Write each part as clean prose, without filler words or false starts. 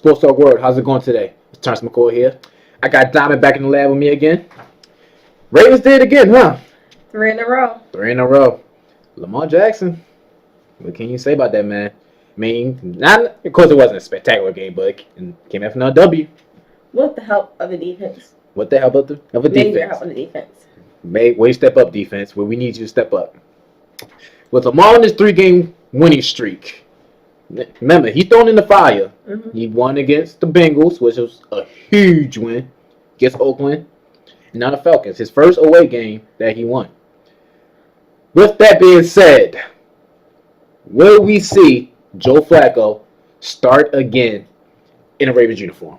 Sports Talk World. How's it going today? It's Terrence McCoy here. I got Diamond back in the lab with me again. Ravens did it again, huh? 3 in a row. 3 in a row. Lamar Jackson. What can you say about that, man? I mean, of course it wasn't a spectacular game, but it came after another W. With the help of the defense. What the hell of a defense? Major help of the defense. Way to step up, defense. Where we need you to step up. With Lamar on his 3-game winning streak. Remember, he's thrown in the fire. Mm-hmm. He won against the Bengals, which was a huge win against Oakland. And now the Falcons, his first away game that he won. With that being said, will we see Joe Flacco start again in a Ravens uniform?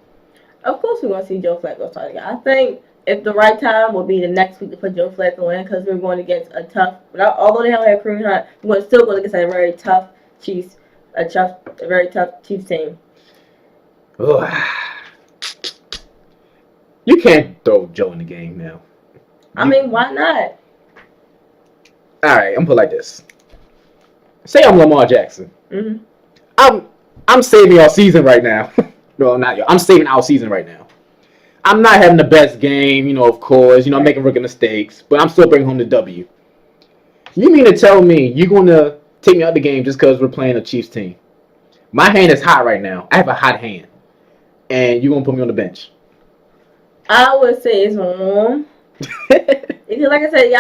Of course we want to see Joe Flacco start again. I think if the right time will be the next week to put Joe Flacco in because we're going against a tough, although they don't have Kareem Hunt, we're still going against a very tough Chiefs. A very tough Chiefs team. Ugh. You can't throw Joe in the game now. I mean, why not? All right, I'm gonna put it like this. Say I'm Lamar Jackson. Mm-hmm. I'm saving our season right now. Well, not y'all. I'm saving our season right now. I'm not having the best game, of course. I'm making rookie mistakes, but I'm still bringing home the W. You mean to tell me you're gonna take me out the game just because we're playing a Chiefs team? My hand is hot right now. I have a hot hand. And you're going to put me on the bench. I would say it's warm. Because like I said, you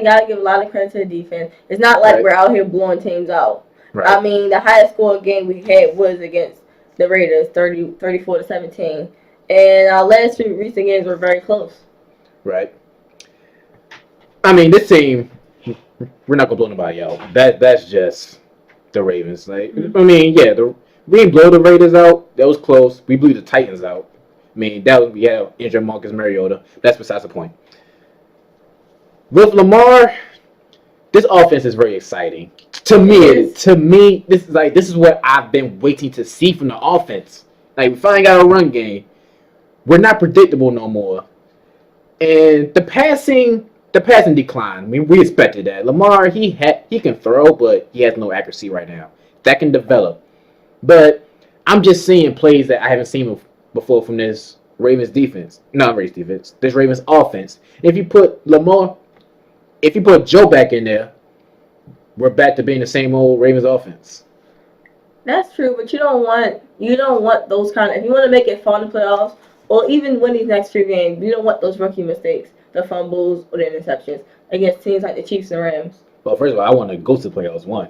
got to give a lot of credit to the defense. It's not like we're out here blowing teams out. Right. I mean, the highest score game we had was against the Raiders, 34-17. And our last 2 recent games were very close. Right. I mean, this team, we're not gonna blow nobody out. That's just the Ravens. Like, I mean, yeah, we didn't blow the Raiders out. That was close. We blew the Titans out. I mean, we had injured Marcus Mariota. That's besides the point. With Lamar, this offense is very exciting. To me, this is what I've been waiting to see from the offense. Like, we finally got a run game. We're not predictable no more, and the passing decline. I mean, we expected that. Lamar, he can throw, but he has no accuracy right now. That can develop. But I'm just seeing plays that I haven't seen before from this Ravens defense. Not Ravens defense. This Ravens offense. If you put Joe back in there, we're back to being the same old Ravens offense. That's true, but you don't want those kind of. If you want to make it fun in the playoffs, or even win these next 3 games, you don't want those rookie mistakes. The fumbles or the interceptions against teams like the Chiefs and Rams. Well, first of all, I want to go to the playoffs. One.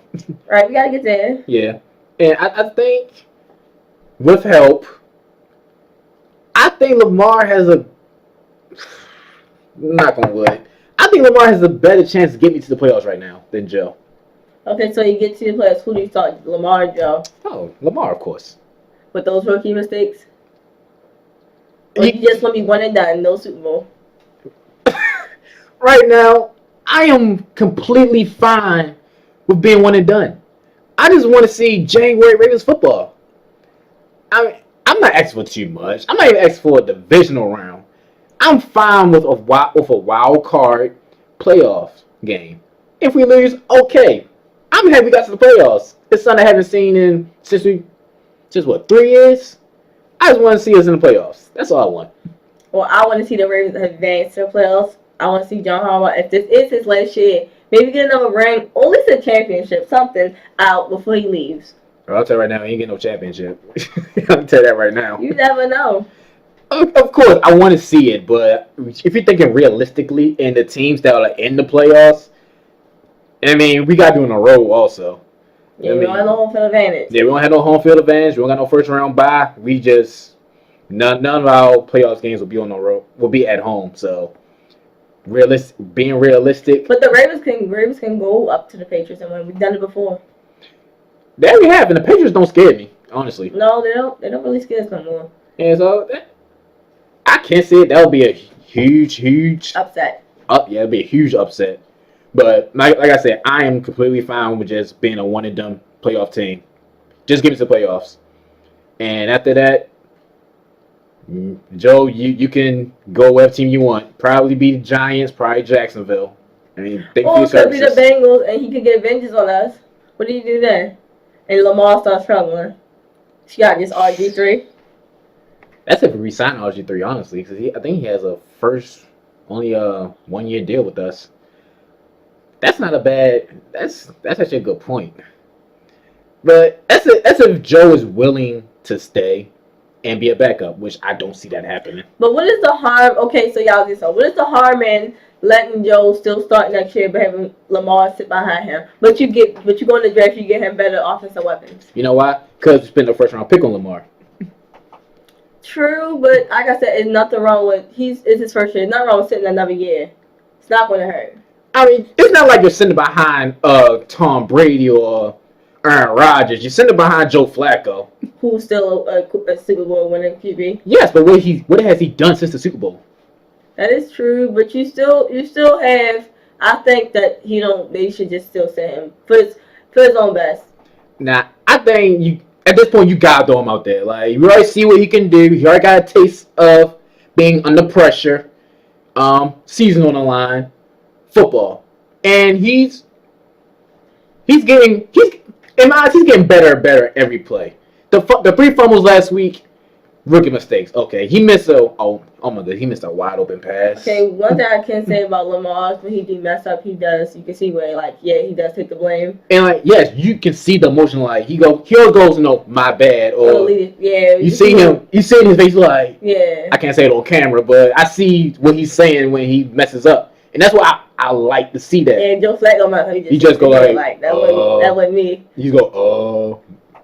Right, we got to get there. Yeah. And I think with help, I think Lamar has knock on wood, I think Lamar has a better chance to get me to the playoffs right now than Joe. Okay, so you get to the playoffs. Who do you start, Lamar or Joe? Oh, Lamar, of course. With those rookie mistakes? Or you just want to be one and done, no Super Bowl? Right now, I am completely fine with being one and done. I just want to see January Ravens football. I'm not asking for too much. I'm not even asking for a divisional round. I'm fine with a wild card playoff game. If we lose, okay. I'm happy we got to the playoffs. It's something I haven't seen since 3 years? I just want to see us in the playoffs. That's all I want. Well, I want to see the Ravens advance to the playoffs. I want to see John Harbaugh, if this is his last year, maybe get another ring, or at least a championship, something out before he leaves. I'll tell you right now, he ain't getting no championship. I'll tell you that right now. You never know. Of course, I want to see it, but if you're thinking realistically in the teams that are in the playoffs, I mean, we got to do in a row also. Yeah, we don't have no home field advantage. Yeah, we don't have no home field advantage. We don't got no first round bye. We just none of our playoffs games will be on the road. Will be at home. So being realistic. But the Ravens can go up to the Patriots and win. We've done it before. That we have, and the Patriots don't scare me, honestly. No, they don't. They don't really scare us no more. And so I can't say it. That would be a huge upset. Yeah, it'd be a huge upset. But like I said, I am completely fine with just being a one and done playoff team. Just give me to the playoffs. And after that, Joe, you can go whatever team you want. Probably be the Giants, probably Jacksonville. I mean, thank you for your services. Or it could be the Bengals, and he could get vengeance on us. What do you do then? And Lamar starts struggling. She got just RG3. That's if we resign RG3, honestly, because I think he has a only 1 year deal with us. That's not a bad. That's actually a good point. But that's if Joe is willing to stay and be a backup, which I don't see that happening. But what is the harm? Okay, so y'all just so what is the harm in letting Joe still start next year, but having Lamar sit behind him? But you go in the draft, you get him better offensive weapons. You know why? Because you spent the first round pick on Lamar. True, but like I said, it's nothing wrong with it's his first year. It's nothing wrong with sitting another year. It's not going to hurt. I mean, it's not like you're sitting behind Tom Brady or Aaron Rodgers. You're sitting behind Joe Flacco, who's still a Super Bowl winning QB. Yes, but what has he done since the Super Bowl? That is true, but you still have. I think that they should just still sit him for his own best. Nah, I think at this point you gotta throw him out there. Like, you already see what he can do. He already got a taste of being under pressure, season on the line, football, and he's getting in my eyes he's getting better and better every play. The 3 fumbles last week, rookie mistakes. Okay, he missed oh my god, he missed a wide open pass. Okay, one thing I can say about Lamar is when he do mess up, he does. You can see where he does take the blame. And yes, you can see the emotion. Like he always goes, my bad, or yeah. You see his face like, yeah. I can't say it on camera, but I see what he's saying when he messes up, and that's why I like to see that. And Joe Flacco, he just go like that wasn't me. You go,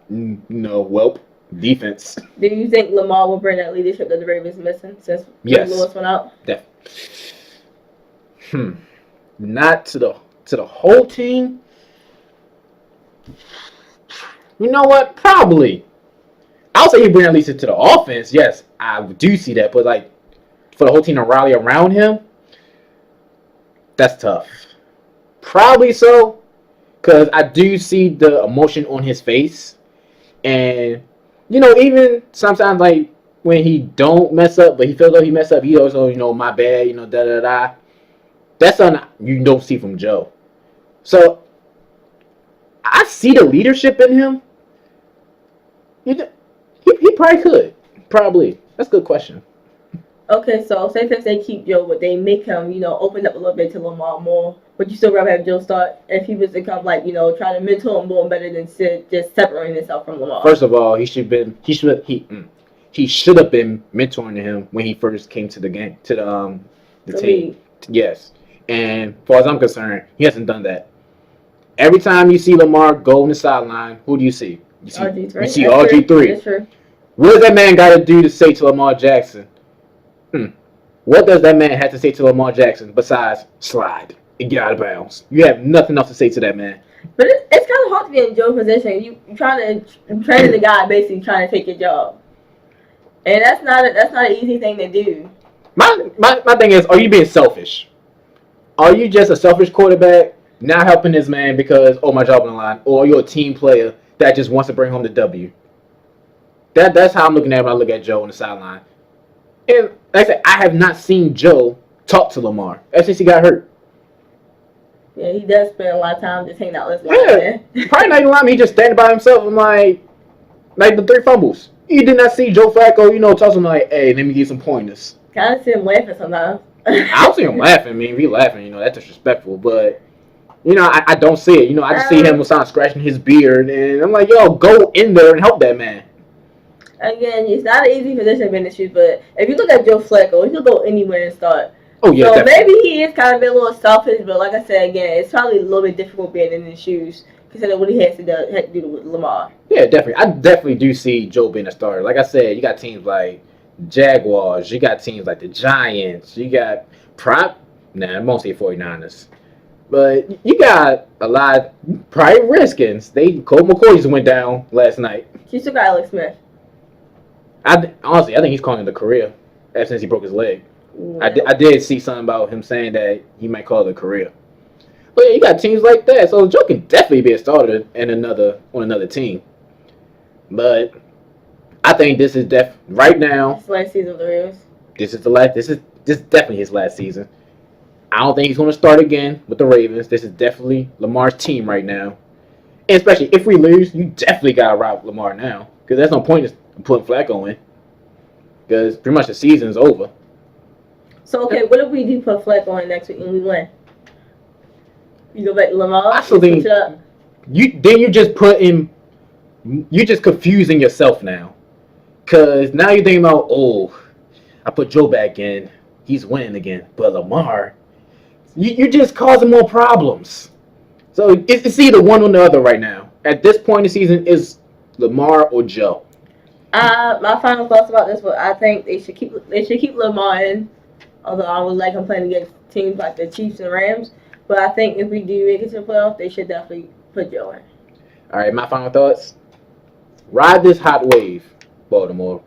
no, welp. Defense. Do you think Lamar will bring that leadership that the Ravens missing since Lewis went out? Not to the whole team. You know what? Probably. I'll say he bring at least to the offense. Yes, I do see that, but like for the whole team to rally around him, that's tough. Probably so, because I do see the emotion on his face, and even sometimes, like, when he don't mess up, but he feels like he messed up, he also, my bad, da-da-da. That's something you don't see from Joe. So, I see the leadership in him. He probably could. Probably. That's a good question. Okay, so say if they keep Joe, but they make him, open up a little bit to Lamar more, would you still rather have Joe start if he was to come, trying to mentor him more better than just separating himself from Lamar? First of all, he should have been mentoring him when he first came to the game, to the team. Yes, and as far as I'm concerned, he hasn't done that. Every time you see Lamar go on the sideline, who do you see? You see RG3. That's true. What does that man got to do to say to Lamar Jackson? What does that man have to say to Lamar Jackson besides slide and get out of bounds? You have nothing else to say to that man. But it's kind of hard to be in Joe's position. You trying to train the guy basically trying to take your job, and that's not an easy thing to do. My thing is, are you being selfish? Are you just a selfish quarterback not helping this man because my job on the line, or are you a team player that just wants to bring home the W? That's how I'm looking at it when I look at Joe on the sideline. And like I said, I have not seen Joe talk to Lamar ever since he got hurt. Yeah, he does spend a lot of time just hanging out with probably not even lying. He just standing by himself and like the 3 fumbles. You did not see Joe Flacco, talk to him like, hey, let me give you some pointers. Kind of see him laughing sometimes. I don't see him laughing. I mean, if he laughing, that's disrespectful. But I don't see it. I just see him scratching his beard, and I'm like, yo, go in there and help that man. Again, it's not an easy position to be in the shoes, but if you look at Joe Flacco, he could go anywhere and start. Oh, yeah, so definitely. Maybe he is kind of a little selfish, but like I said, again, it's probably a little bit difficult being in his shoes considering what he had to do with Lamar. Yeah, definitely. I definitely do see Joe being a starter. Like I said, you got teams like Jaguars, you got teams like the Giants, you got I won't say 49ers. But you got a lot, probably Redskins. Colt McCoy just went down last night. You still got Alex Smith. Honestly, I think he's calling it a career ever since he broke his leg. Yeah. I did see something about him saying that he might call it a career. But yeah, you got teams like that, so Joe can definitely be a starter on another team. But I think this is right now. It's last season of the Ravens. This is definitely his last season. I don't think he's going to start again with the Ravens. This is definitely Lamar's team right now. And especially if we lose, you definitely got to route Lamar now. Because there's no point in putting Flacco in. Because pretty much the season's over. So okay, what if we do put Fleck on next week and we win? You go back to Lamar. I still think you're just putting, you're just confusing yourself now. Because now you're thinking about, oh, I put Joe back in, he's winning again. But Lamar, you're just causing more problems. So it's either one or the other right now. At this point in the season, is Lamar or Joe. My final thoughts about this, but I think they should keep Lamar in. Although I would like him playing against teams like the Chiefs and Rams, but I think if we do make it to the playoffs, they should definitely put Joe in. All right, my final thoughts. Ride this hot wave, Baltimore.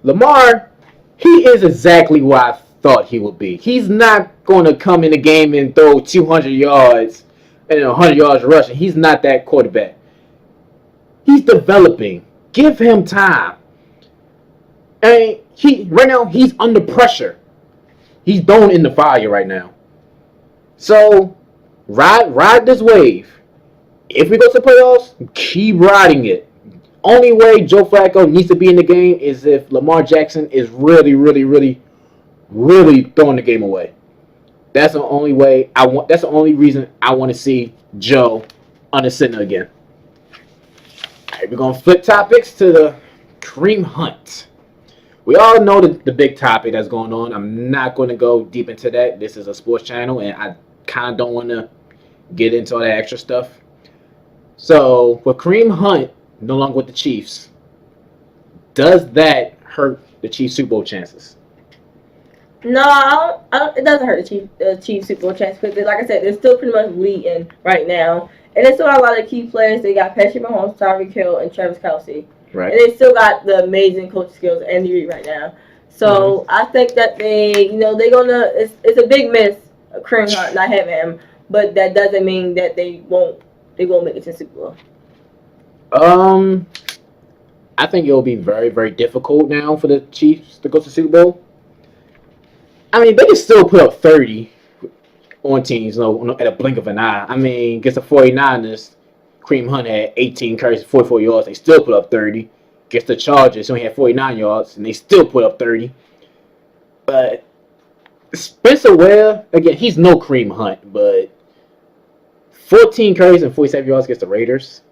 Lamar, he is exactly what I thought he would be. He's not going to come in the game and throw 200 yards and 100 yards rushing. He's not that quarterback. He's developing. Give him time. And right now he's under pressure. He's thrown in the fire right now. So ride this wave. If we go to the playoffs, keep riding it. Only way Joe Flacco needs to be in the game is if Lamar Jackson is really, really, really, really throwing the game away. That's the only way I want. That's the only reason I want to see Joe on the center again. All right, we're gonna flip topics to the Kareem Hunt. We all know the big topic that's going on. I'm not going to go deep into that. This is a sports channel, and I kind of don't want to get into all that extra stuff. So, with Kareem Hunt no longer with the Chiefs, does that hurt the Chiefs' Super Bowl chances? No, it doesn't hurt the Chiefs Super Bowl chances because, like I said, they're still pretty much leading right now. And they still got a lot of key players. They got Patrick Mahomes, Tyreek Hill, and Travis Kelce. Right. And they still got the amazing coach skills of Andy Reid right now. So I think that they're gonna. It's a big miss, Kareem Hunt not having him, but that doesn't mean that they won't make it to the Super Bowl. I think it'll be very, very difficult now for the Chiefs to go to the Super Bowl. I mean, they can still put up 30 on teams, at a blink of an eye. I mean, against the 49ers, Kareem Hunt had 18 carries, 44 yards. They still put up 30. Against the Chargers, he only had 49 yards, and they still put up 30. But Spencer Ware, again, he's no Kareem Hunt, but 14 carries and 47 yards against the Raiders.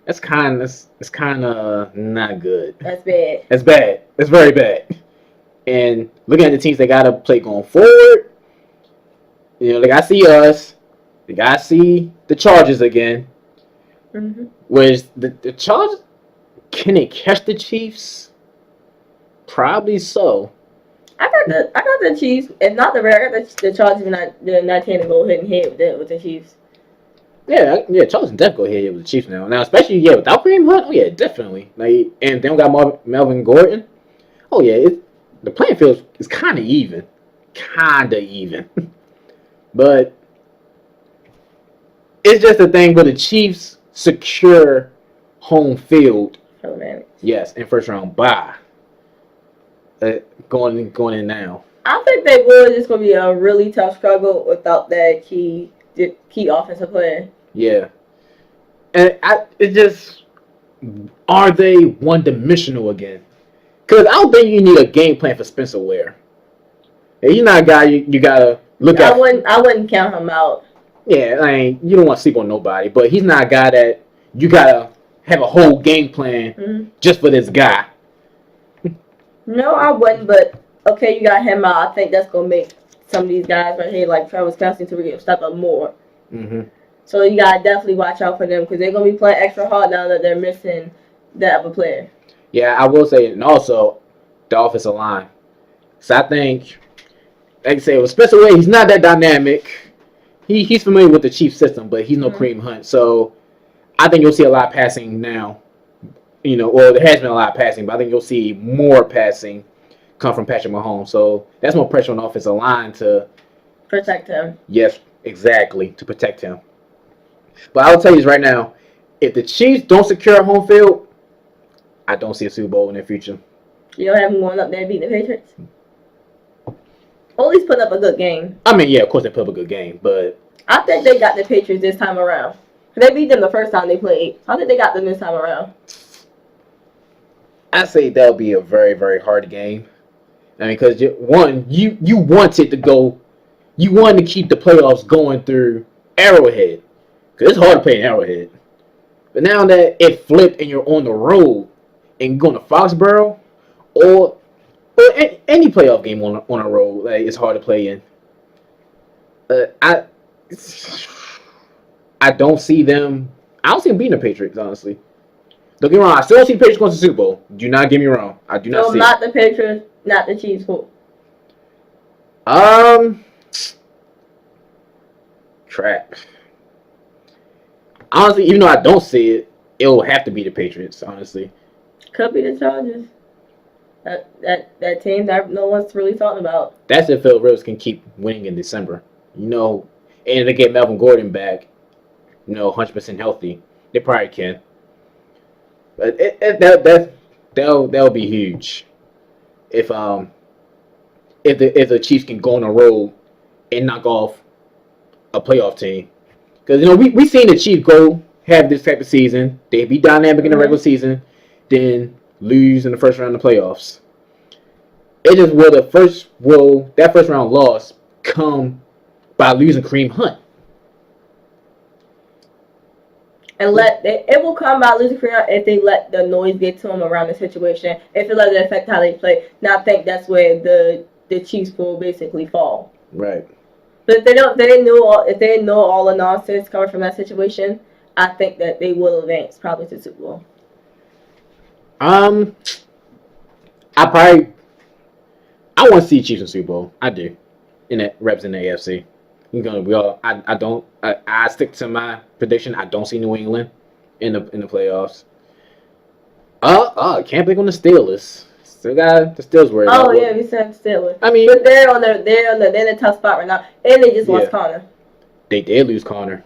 It's kind of not good. That's bad. That's bad. That's very bad. And looking at the teams they got to play going forward, they got to see us. They got to see the Chargers again. Mm-hmm. Whereas the Chargers, can they catch the Chiefs? Probably so. I got the Chiefs. If not the Raiders, I got the Chargers. They're not trying to go ahead and hit with the Chiefs. Yeah, Chargers definitely go ahead with the Chiefs now. Now, especially without Kareem Hunt. Oh yeah, definitely. And they don't got Melvin Gordon. Oh yeah, the playing field is kind of even, but it's just a thing where the Chiefs secure home field. Yes, in first round bye. Going in now. I think they will. It's going to be a really tough struggle without that key offensive player. Yeah, and are they one dimensional again? Because I don't think you need a game plan for Spencer Ware. He's not a guy you gotta look at. I wouldn't count him out. Yeah, you don't want to sleep on nobody, but he's not a guy that you gotta have a whole game plan just for this guy. No, I wouldn't. But okay, you got him out. I think that's gonna make some of these guys right here, like Travis Kelce, to step up more. Mm-hmm. So you gotta definitely watch out for them because they're gonna be playing extra hard now that they're missing that other player. Yeah, I will say, and also the offensive line. So I think, like I say, with Spencer Ware, he's not that dynamic. He's familiar with the Chiefs system, but he's no Kareem Hunt. So I think you'll see a lot of passing now. Or there has been a lot of passing, but I think you'll see more passing come from Patrick Mahomes. So that's more pressure on the offensive line to protect him. Yes, exactly, to protect him. But I'll tell you this right now, if the Chiefs don't secure home field, I don't see a Super Bowl in their future. You don't have them going up there and beating the Patriots? Or at least put up a good game. I mean, yeah, of course they put up a good game, but I think they got the Patriots this time around. They beat them the first time they played. I think they got them this time around. I say that'll be a very, very hard game. I mean, because you wanted to go, you wanted to keep the playoffs going through Arrowhead, because it's hard to play in Arrowhead. But now that it flipped and you're on the road and going to Foxborough, or any playoff game on a road, like it's hard to play in. Uh, I I don't see them. I don't see them beating the Patriots, honestly. Don't get me wrong. I still don't see the Patriots going to the Super Bowl. Do not get me wrong. I do not So see not the Patriots, not the Chiefs. Who? it. Crap. Honestly, even though I don't see it, it will have to be the Patriots. Honestly, Could be the Chargers. That team that no one's really talking about. that's if Phil Rivers can keep winning in December. And they get Melvin Gordon back. 100% healthy. They probably can. But that'll be huge. If the Chiefs can go on a road and knock off a playoff team, because we seen the Chiefs go have this type of season. They be dynamic in the regular season, then lose in the first round of the playoffs. It just that first round loss come by losing Kareem Hunt. And it will come by losing Kareem if they let the noise get to them around the situation. If it let it affect how they play. Now I think that's where the Chiefs will basically fall. Right. But if they know all the nonsense coming from that situation, I think that they will advance probably to the Super Bowl. I want to see Chiefs in Super Bowl. I do. In that reps in the AFC. I stick to my prediction. I don't see New England in the playoffs. Can't pick on the Steelers. Still got the Steelers worried about. Oh yeah, we said Steelers. I mean, but they're in a tough spot right now, and they just lost Connor. They did lose Connor.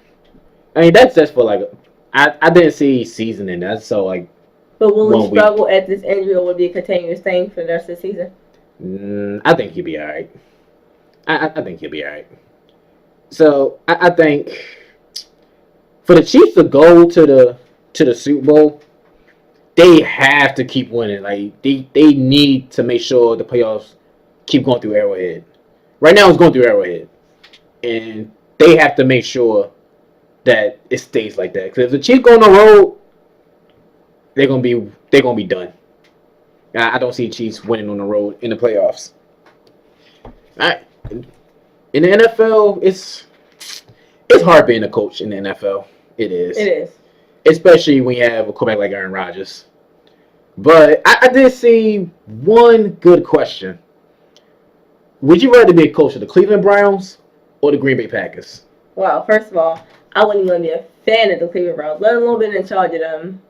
I mean, that's just for like I didn't see season in that, so like. But will he struggle at this injury, or will it be a continuous thing for the rest of the season? I think he'll be all right. I think he'll be all right. So I think for the Chiefs to go to the Super Bowl, they have to keep winning. Like they need to make sure the playoffs keep going through Arrowhead. Right now, it's going through Arrowhead, and they have to make sure that it stays like that. Because if the Chiefs go on the road, they're gonna be done. I don't see Chiefs winning on the road in the playoffs. All right. In the NFL, it's hard being a coach in the NFL. It is. It is. Especially when you have a quarterback like Aaron Rodgers. But I did see one good question. Would you rather be a coach of the Cleveland Browns or the Green Bay Packers? Well, first of all, I wouldn't even be a fan of the Cleveland Browns, let alone being in charge of them.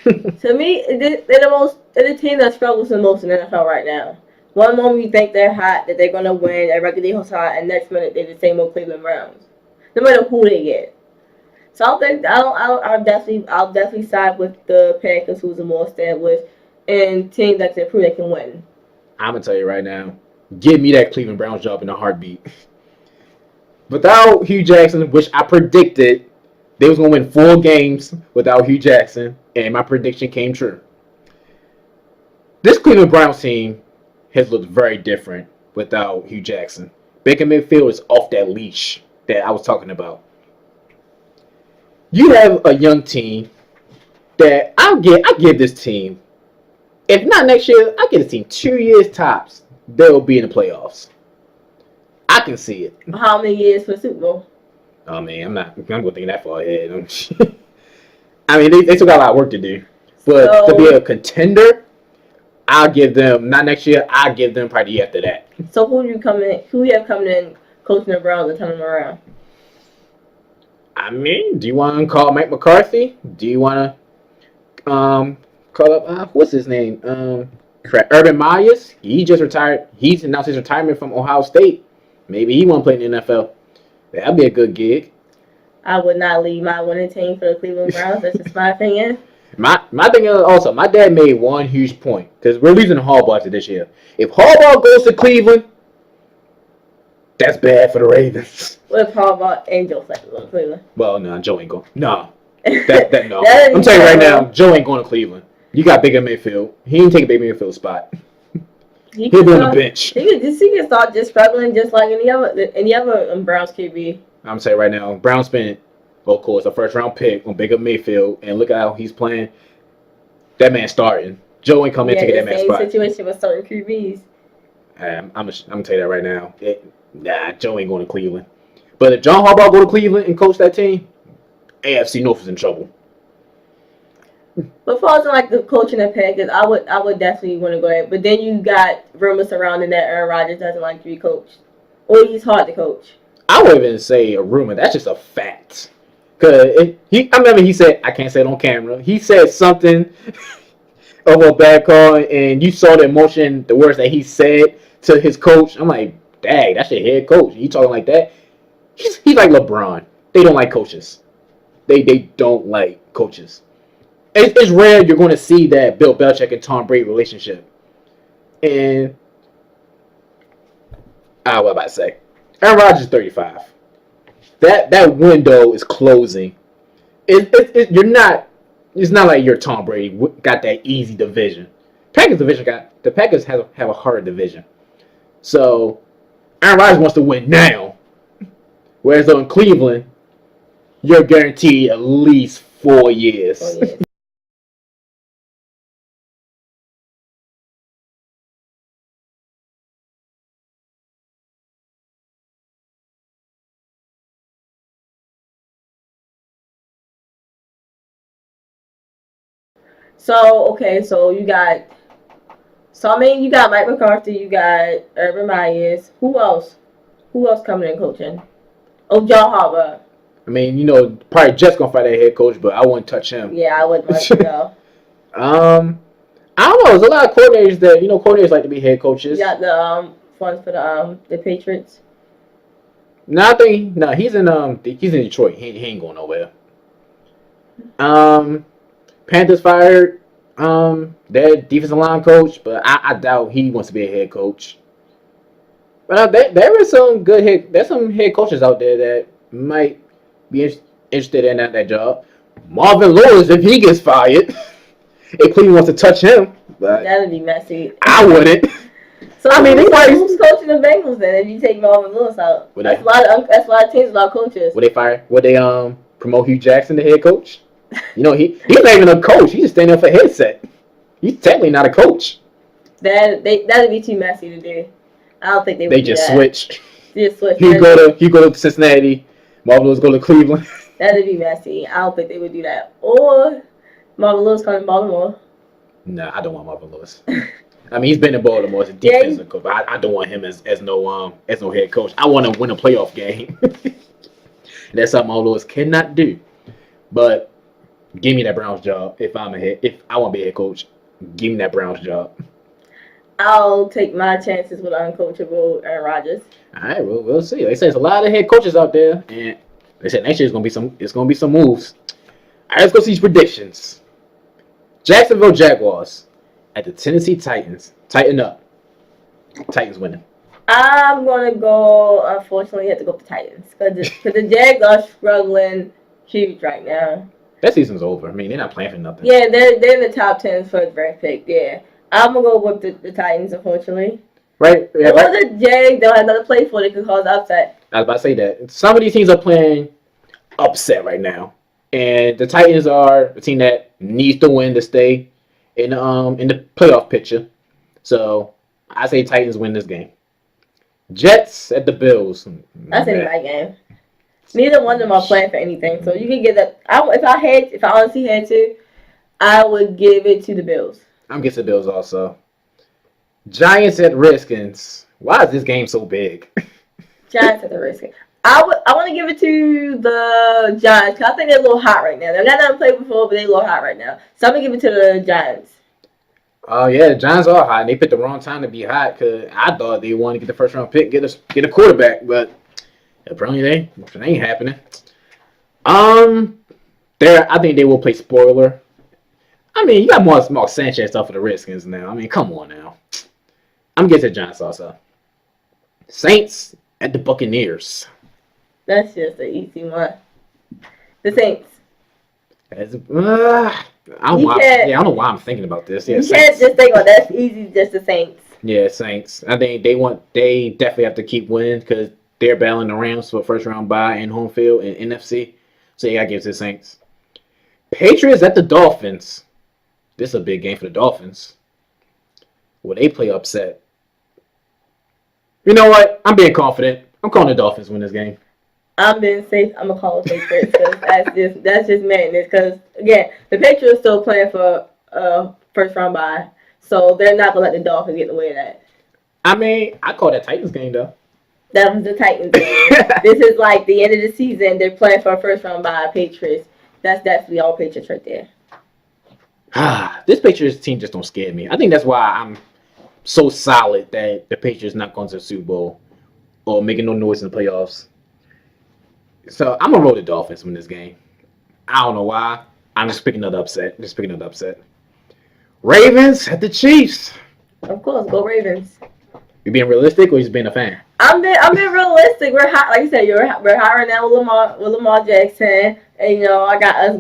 To me, they're the team that struggles the most in the NFL right now. One moment you think they're hot, that they're gonna win, and regularly hot, and next minute they're the same old Cleveland Browns. No matter who they get. So I'll definitely side with the Packers, who's a more established and team that can prove they can win. I'm gonna tell you right now, give me that Cleveland Browns job in a heartbeat. Without Hugh Jackson, which I predicted they was gonna win 4 games without Hugh Jackson, and my prediction came true. This Cleveland Browns team has looked very different without Hugh Jackson. Baker Mayfield is off that leash that I was talking about. You have a young team that I give this team, if not next year, I give this team 2 years tops. They'll be in the playoffs. I can see it. How many years for Super Bowl? Oh man, I'm going to think that far ahead. I mean, they still got a lot of work to do. But to be a contender, I'll give them, not next year, I'll give them probably the year after that. So who you have coming in coaching the Browns and turning them around? I mean, do you want to call Mike McCarthy? Do you want to call up, what's his name? Urban Myers? He just retired. He's announced his retirement from Ohio State. Maybe he won't play in the NFL. That'd be a good gig. I would not leave my winning team for the Cleveland Browns. That's just my opinion. My thing is also, my dad made one huge point, because we're losing Harbaugh after this year. If Harbaugh goes to Cleveland, that's bad for the Ravens. What if Harbaugh and Joe Flacco go to Cleveland? Well, no, Joe ain't going. No. That no. I'm telling you right now, Joe ain't going to Cleveland. You got Baker Mayfield. He ain't taking Baker Mayfield's spot. He He'll can be on the start. bench. He can start just struggling just like any other Browns QB. I'm saying right now, Brown spent, of course, a first round pick on Baker Mayfield, and look at how he's playing. That man starting. Joe ain't come in Yeah, taking the that man's same spot. situation with certain QBs. I'm gonna tell you that right now. Nah, Joe ain't going to Cleveland. But if John Harbaugh go to Cleveland and coach that team, AFC North is in trouble. But far as like the coaching of Packers, I would definitely want to go ahead. But then you got rumors surrounding that Aaron Rodgers doesn't like to be coached, or he's hard to coach. I wouldn't even say a rumor. That's just a fact. I remember he said, I can't say it on camera. He said something over a bad call, and you saw the emotion, the words that he said to his coach. I'm like, dang, that's your head coach. You talking like that? He's like LeBron. They don't like coaches. They don't like coaches. It's rare you're going to see that Bill Belichick and Tom Brady relationship. And what about to say? Aaron Rodgers is 35. That window is closing. You're not. It's not like you're Tom Brady got that easy division. The Packers have a harder division. So Aaron Rodgers wants to win now. Whereas though in Cleveland, you're guaranteed at least 4 years. 4 years. So okay, so you got. So I mean, you got Mike McCarthy, you got Urban Myers. Who else? Who else coming in coaching? Oh, John Harbaugh. I mean, probably Jets gonna fight that head coach, but I wouldn't touch him. Yeah, I wouldn't want to go. I don't know. There's a lot of coordinators that coordinators like to be head coaches. You got the ones for the Patriots. No, he's in Detroit. He ain't going nowhere. Panthers fired their defensive line coach, but I doubt he wants to be a head coach. But there is some there's some head coaches out there that might be interested in that job. Marvin Lewis, if he gets fired, if Cleveland wants to touch him, but that'd be messy. I wouldn't. So I mean, who's coaching the Bengals then? If you take Marvin Lewis out, that's a lot of teams, a lot of coaches. Would they fire? Would they promote Hugh Jackson to head coach? He's not even a coach. He's just standing up for headset. He's technically not a coach. That'd be too messy to do. I don't think they would. They just switch. Just switch. He go to Cincinnati. Marvin Lewis go to Cleveland. That'd be messy. I don't think they would do that. Or Marvin Lewis come to Baltimore. Nah, I don't want Marvin Lewis. I mean, he's been in Baltimore as a defensive coach, but I don't want him as no head coach. I want to win a playoff game. That's something Marvin Lewis cannot do. But give me that Browns job if I want to be a head coach. Give me that Browns job. I'll take my chances with uncoachable Aaron Rodgers. All right, we'll see. They say there's a lot of head coaches out there, and they said next year it's gonna be some moves. All right, let's go see these predictions. Jacksonville Jaguars at the Tennessee Titans. Tighten up. Titans winning. I'm gonna go. Unfortunately, you have to go with the Titans because the Jags are struggling huge right now. That season's over. I mean, they're not playing for nothing. Yeah, they're in the top 10 for the draft pick. Yeah, I'm gonna go with the Titans. Unfortunately, right? Yeah, right. The Jags don't have another play for it. Could cause upset. I was about to say that some of these teams are playing upset right now, and the Titans are a team that needs to win to stay in the playoff picture. So I say Titans win this game. Jets at the Bills. That's a night game. Neither one of them are playing for anything, so you can get that. If I honestly had to, I would give it to the Bills. I'm getting the Bills also. Giants at Redskins. Why is this game so big? Giants at the Redskins. I want to give it to the Giants because I think they're a little hot right now. They've not done play before, but they're a little hot right now. So I'm gonna give it to the Giants. Oh yeah, the Giants are hot. And they picked the wrong time to be hot because I thought they wanted to get the first round pick, get a quarterback, but apparently they ain't happening. I think they will play spoiler. I mean, you got more Sanchez stuff for the Redskins now. I mean, come on now. I'm getting the Giants also. Saints at the Buccaneers. That's just an easy one. The Saints. You can't. I don't know why I'm thinking about this. Yeah, You can't Saints. just think, oh, that's easy, just the Saints. Yeah, Saints. I think they definitely have to keep winning because they're battling the Rams for first round bye in home field in NFC. So yeah, I give it to the Saints. Patriots at the Dolphins. This is a big game for the Dolphins. Will they play upset? You know what? I'm being confident. I'm calling the Dolphins win this game. I'm being safe. I'm gonna call the Patriots because that's just madness. Because again, the Patriots still playing for first round bye, so they're not gonna let the Dolphins get in the way of that. I mean, I call that Titans game though. That was the Titans game. This is like the end of the season. They're playing for a first round bye. Patriots. That's definitely all Patriots right there. This Patriots team just don't scare me. I think that's why I'm so solid that the Patriots not going to the Super Bowl or making no noise in the playoffs. So I'm gonna roll the Dolphins win this game. I don't know why. I'm just picking another upset. Just picking another upset. Ravens at the Chiefs. Of course, go Ravens. You being realistic or just being a fan? I'm being realistic. We're hot, like I said. We're high right now with Lamar Jackson, and I got us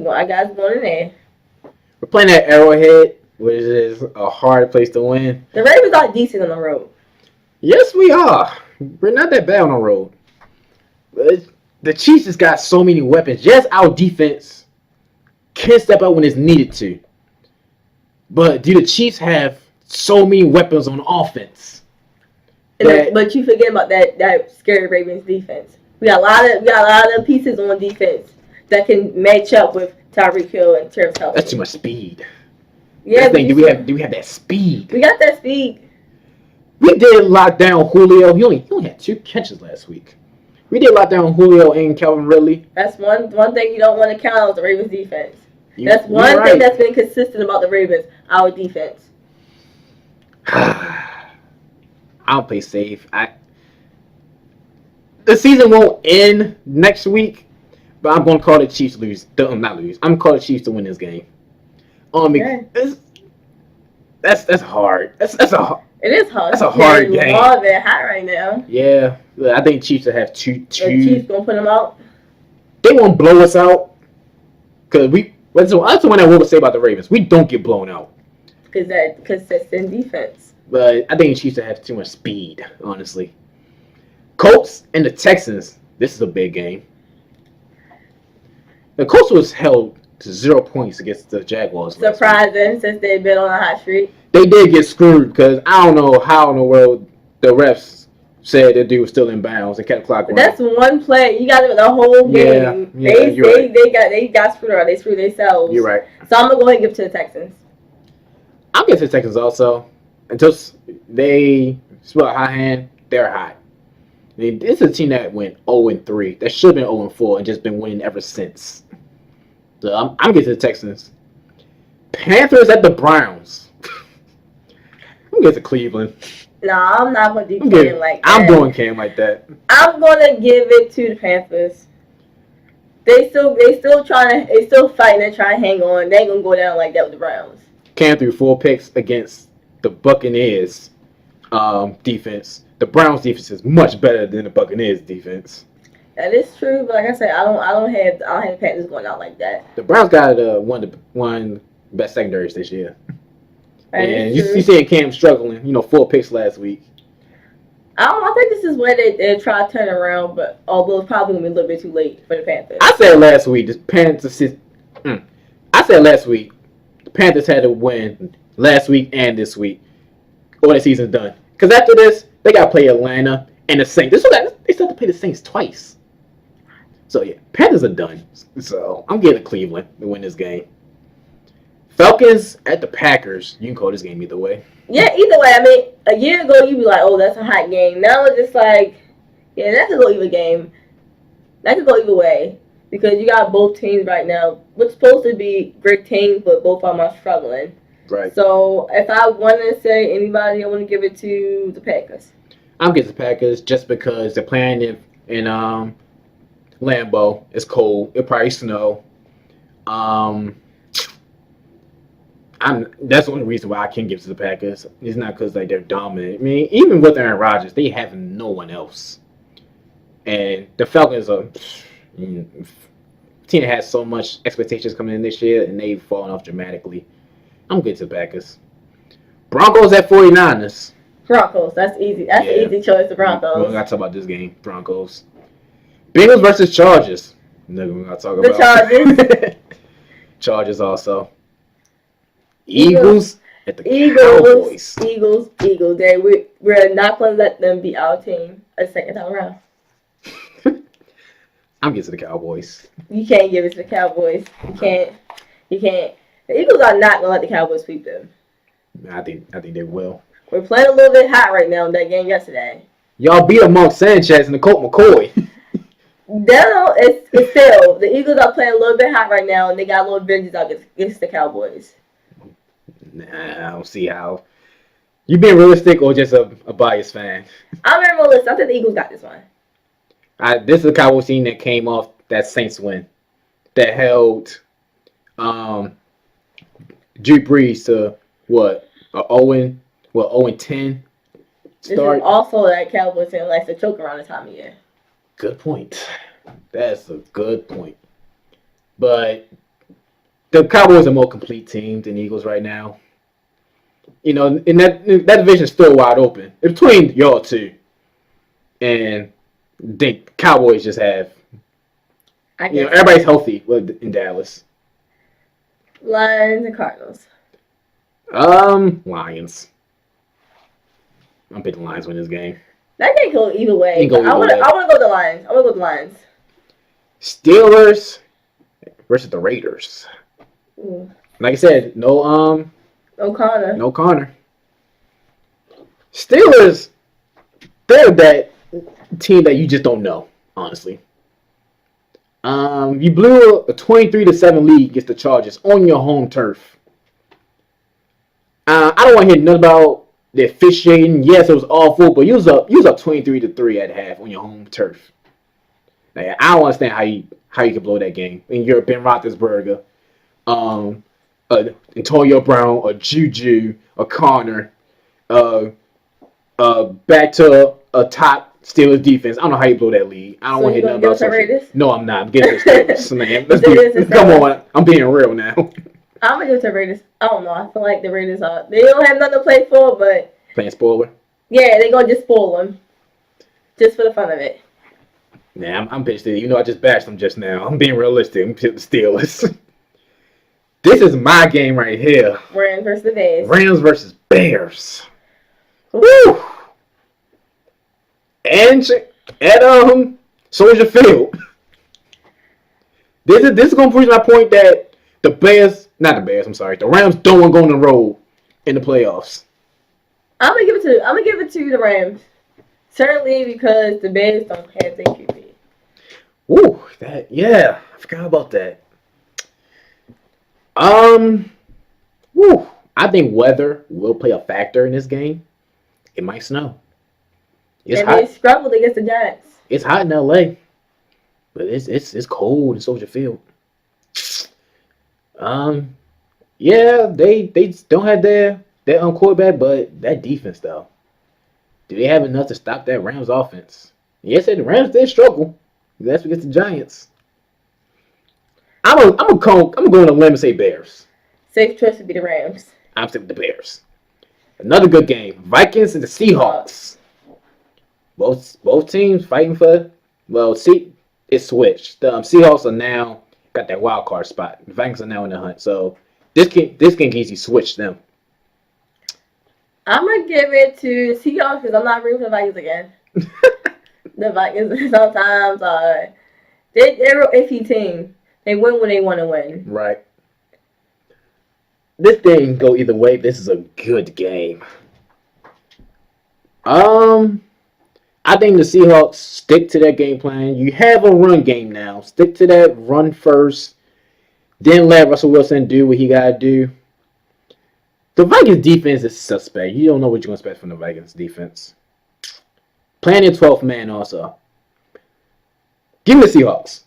going in there. We're playing at Arrowhead, which is a hard place to win. The Ravens are decent on the road. Yes, we are. We're not that bad on the road. But the Chiefs has got so many weapons. Yes, our defense can step up when it's needed to. But do the Chiefs have so many weapons on offense? But you forget about that scary Ravens defense. We got a lot of pieces on defense that can match up with Tyreek Hill and Travis Kelce. That's too much speed. Yeah, do we have that speed? We got that speed. We did lock down Julio. He only had 2 catches last week. We did lock down Julio and Calvin Ridley. That's one thing you don't want to count out the Ravens defense. That's one thing that's been consistent about the Ravens, our defense. I'll play safe. The season won't end next week, but I'm going to call the Chiefs lose. Not lose. I'm going to call the Chiefs to win this game. That's hard. It is hard. That's a hard game. They're hot right now. Yeah, I think Chiefs will have two. The Chiefs gonna put them out. They won't blow us out because that's the one I will say about the Ravens. We don't get blown out because that consistent defense. But I think the Chiefs have too much speed. Honestly, Colts and the Texans. This is a big game. The Colts was held to 0 points against the Jaguars. Surprising since they've been on a hot streak. They did get screwed because I don't know how in the world the refs said that dude was still in bounds and kept the clock running. That's one play. You got the whole game. They got screwed around. They screwed themselves. You're right. So I'm gonna go ahead and give it to the Texans. I'll give it to the Texans also. Until they spell a high hand, they're hot. This is a team that went 0-3. That should have been 0-4 and just been winning ever since. So I'm getting to the Texans. Panthers at the Browns. I'm getting to Cleveland. No, I'm not going to do Cam like that. I'm doing Cam like that. I'm going to give it to the Panthers. They still fighting and trying to hang on. They ain't going to go down like that with the Browns. Cam threw 4 picks against the Buccaneers defense. The Browns defense is much better than the Buccaneers defense. That is true, but like I said, I don't have the Panthers going out like that. The Browns got one best secondaries this year. And you see Cam struggling, 4 picks last week. I think this is where they try to turn around, but although it's probably going to be a little bit too late for the Panthers. I said last week, the Panthers had to win last week and this week, or the season's done. Because after this, they got to play Atlanta and the Saints. They still have to play the Saints twice. So, yeah, Panthers are done. So, I'm getting Cleveland to win this game. Falcons at the Packers. You can call this game either way. Yeah, either way. I mean, a year ago, you'd be like, oh, that's a hot game. Now it's just like, yeah, that could go either game. That could go either way. Because you got both teams right now. What's supposed to be great teams, but both of them are struggling. Right. So, if I want to say anybody, I want to give it to the Packers. I'm getting the Packers just because they're playing in Lambeau. It's cold. It'll probably snow. That's the only reason why I can give it to the Packers. It's not because they're dominant. I mean, even with Aaron Rodgers, they have no one else. And the Falcons are team that has so much expectations coming in this year, and they've fallen off dramatically. I'm good to the Packers. Broncos at 49ers. Broncos. That's easy. That's Yeah. an easy choice. The We don't Broncos. got to talk about this game. Broncos. Bengals versus Chargers. No, we got to talk The about Chargers. Chargers also. Eagles. Eagles at the Cowboys. Eagles. We're not going to let them beat our team a second time around. I'm getting to the Cowboys. You can't give it to the Cowboys. You can't. The Eagles are not going to let the Cowboys sweep them. I think they will. We're playing a little bit hot right now in that game yesterday. Y'all beat up Mark Sanchez and Colt McCoy. No, it's still the Eagles are playing a little bit hot right now, and they got a little vengeance out against the Cowboys. Nah, I don't see how. You being realistic or just a biased fan? I'm very realistic. I think the Eagles got this one. This is a Cowboys team that came off that Saints win, that held Drew Brees to what, a 0-10 This start. is also that Cowboys team likes to choke around this time of year. Good point. That's a good point. But the Cowboys are a more complete team than the Eagles right now. You know, and that division is still wide open. It's between y'all two. And the Cowboys just have, everybody's healthy in Dallas. Lions and Cardinals. Lions. I'm picking Lions win this game. That can't go either way. Can go either I want way. to go with the Lions. I want to go with the Lions. Steelers versus the Raiders. Ooh. Like I said, no Connor. Steelers, they're that team that you just don't know, honestly. You blew a 23-7 lead against the Chargers on your home turf. I don't want to hear nothing about the officiating. Yes, it was awful, but you was up 23-3 at half on your home turf. Like, I don't understand how you can blow that game. And you're Ben Roethlisberger, Antonio Brown, a Juju, a Connor, back to a top Steelers defense. I don't know how you blow that lead. I don't want to hear nothing about Raiders? No, I'm not. I'm getting the Steelers, man. Come on. I'm being real now. I'm gonna give it to the Raiders. I don't know. I feel like the Raiders they don't have nothing to play for, but Playing spoiler. yeah, they're gonna just spoil them, just for the fun of it. Nah, I'm pissed. You know, I just bashed them just now. I'm being realistic. I'm picking the Steelers. This is my game right here. Rams versus the Bears. Rams versus Bears. Woo! And at Soldier Field. This is gonna prove my point that the Rams don't want to go on the road in the playoffs. I'm gonna give it to the Rams. Certainly because the Bears don't have their QB. Ooh, I forgot about that. I think weather will play a factor in this game. It might snow. It's hot. They struggled against the Giants. It's hot in LA, but it's cold in Soldier Field. They don't have their quarterback, but that defense though. Do they have enough to stop that Rams offense? Yes, the Rams did struggle. That's against the Giants. I'm gonna go on a limb and say Bears. Safe choice would be the Rams. I'm sticking with the Bears. Another good game. Vikings and the Seahawks. Both teams fighting for. It's switched. The Seahawks are now got that wild card spot. The Vikings are now in the hunt. So this can easily switch them. I'm gonna give it to the Seahawks because I'm not rooting for the Vikings again. The Vikings sometimes they're an iffy team. They win when they want to win. Right. This thing go either way. This is a good game. I think the Seahawks stick to their game plan. You have a run game now. Stick to that run first. Then let Russell Wilson do what he gotta do. The Vikings defense is suspect. You don't know what you're gonna expect from the Vikings defense. Playing in 12th man also. Give me the Seahawks.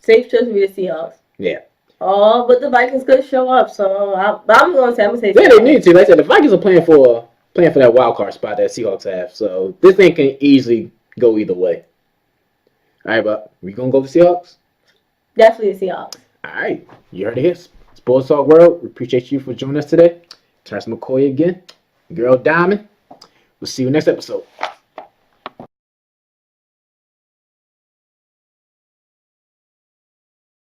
Safe choice would be the Seahawks. Yeah. Oh, but the Vikings could show up, so I'm gonna say Yeah, they need to. Like I said, the Vikings are playing for that wild card spot that Seahawks have. So this thing can easily go either way. All right, but we gonna go for Seahawks? Definitely the Seahawks. All right, you heard it here. Sports Talk World. We appreciate you for joining us today. Terrence McCoy again, Girl Diamond. We'll see you next episode.